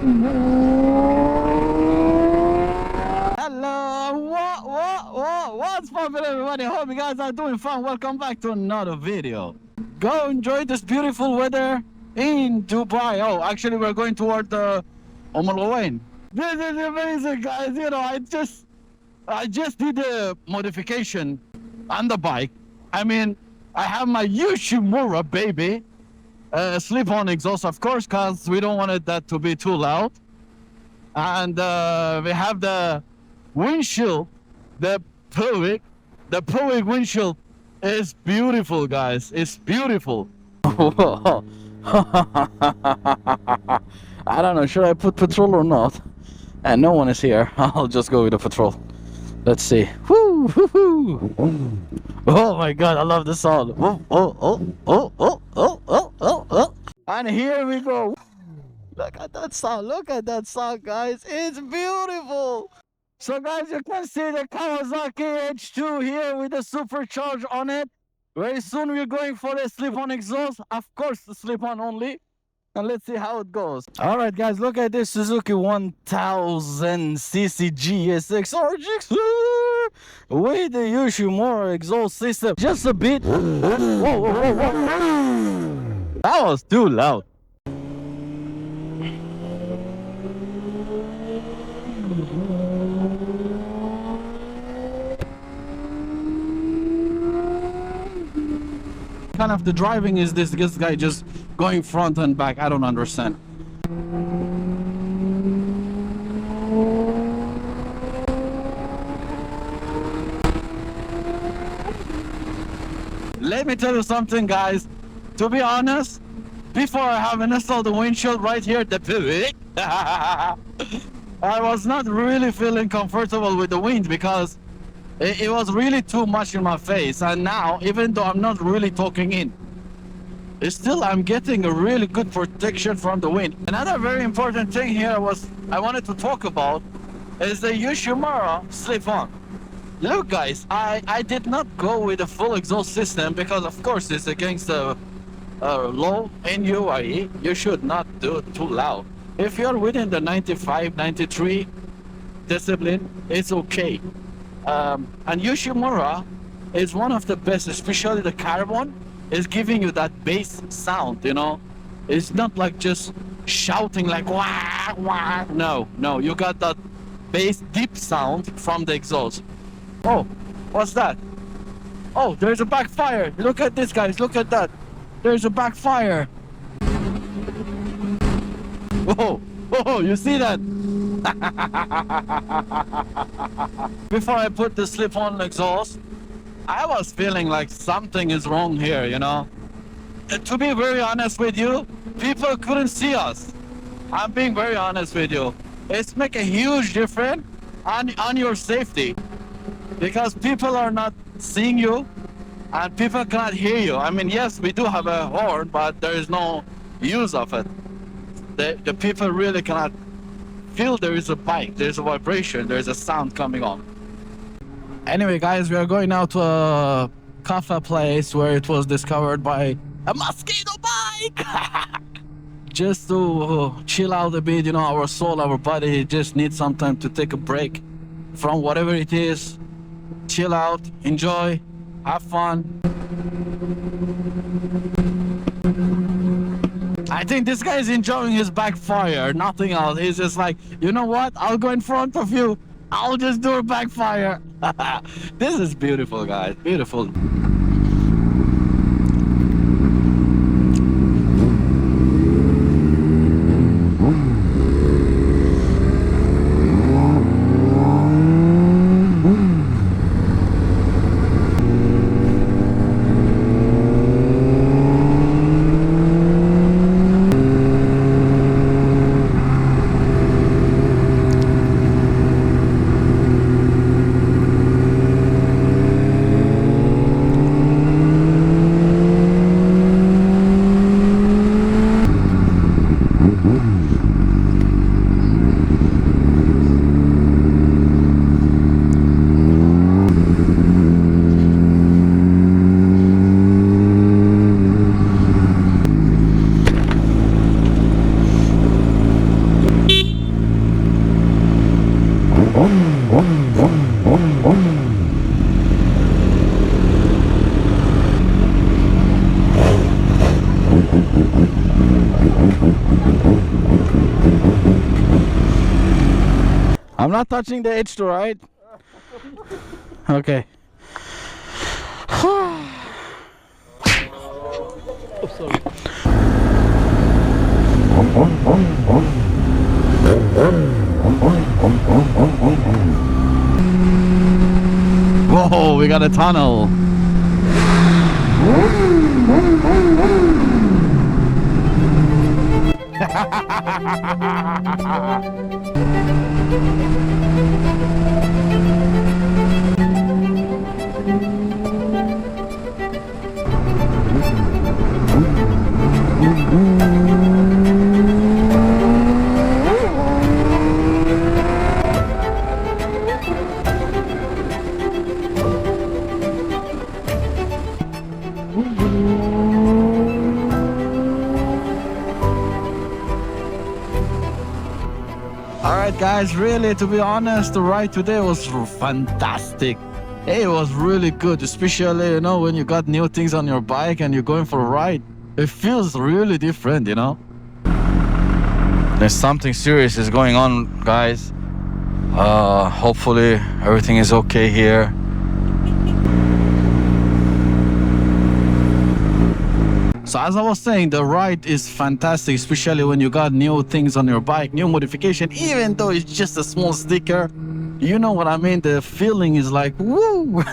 Hello, what's poppin', everybody? Hope you guys are doing fine. Welcome back to another video. Go enjoy this beautiful weather in Dubai. Oh, actually, we're going toward the Oman. This is amazing, guys. You know, I just did a modification on the bike. I mean, I have my Yoshimura baby slip-on exhaust, of course, because we don't want that to be too loud. And we have the windshield, the Puig windshield is beautiful, guys. It's beautiful. I don't know, should I put petrol or not? And no one is here. I'll just go with the petrol. Let's see. Woo, woo, woo. Oh my god, I love the sound. Oh. And here we go. Look at that sound, guys. It's beautiful. So guys, you can see the Kawasaki H2 here with the supercharge on it. Very soon we're going for a slip-on exhaust. Of course, the slip-on only. And let's see how it goes. All right, guys, look at this Suzuki 1000cc GSX RGX with the Yoshimura exhaust system. Just a bit. Whoa. That was too loud. Kind of the driving is this guy just going front and back. I don't understand. Let me tell you something, guys. To be honest, before I have installed the windshield right here, the Puig, I was not really feeling comfortable with the wind because it was really too much in my face. And now, even though I'm not really talking in, still I'm getting a really good protection from the wind. Another very important thing here I wanted to talk about is the Yoshimura slip-on. Look, guys, I did not go with a full exhaust system because of course it's against the law in UAE. You should not do it too loud. If you're within the 95, 93 decibel, it's okay. And Yoshimura is one of the best, especially the carbon is giving you that bass sound, you know. It's not like just shouting like wah wah. No, you got that bass deep sound from the exhaust. Oh, what's that? Oh, there's a backfire. Look at this, guys, look at that. There's a backfire. Whoa, you see that? Before I put the slip-on exhaust, I was feeling like something is wrong here, you know. And to be very honest with you, people couldn't see us. I'm being very honest with you. It's make a huge difference on your safety because people are not seeing you and people cannot hear you. I mean, yes, we do have a horn, but there is no use of it. The people really cannot feel there is a bike, there's a vibration, there's a sound coming on. Anyway, guys, we are going now to a cafe place where it was discovered by a mosquito bike. Just to chill out a bit, you know, our soul, our body just needs some time to take a break from whatever it is. Chill out, enjoy, have fun. I think this guy is enjoying his backfire, nothing else. He's just like, you know what? I'll go in front of you. I'll just do a backfire. This is beautiful, guys. Beautiful. I'm not touching the H2, right? Okay. Oh, sorry. Whoa, we got a tunnel. Alright guys, really, to be honest, the ride today was fantastic. It was really good, especially, you know, when you got new things on your bike and you're going for a ride. It feels really different, you know. There's something serious is going on, guys. Hopefully everything is okay here. So as I was saying, the ride is fantastic, especially when you got new things on your bike, new modification, even though it's just a small sticker. You know what I mean? The feeling is like, woo!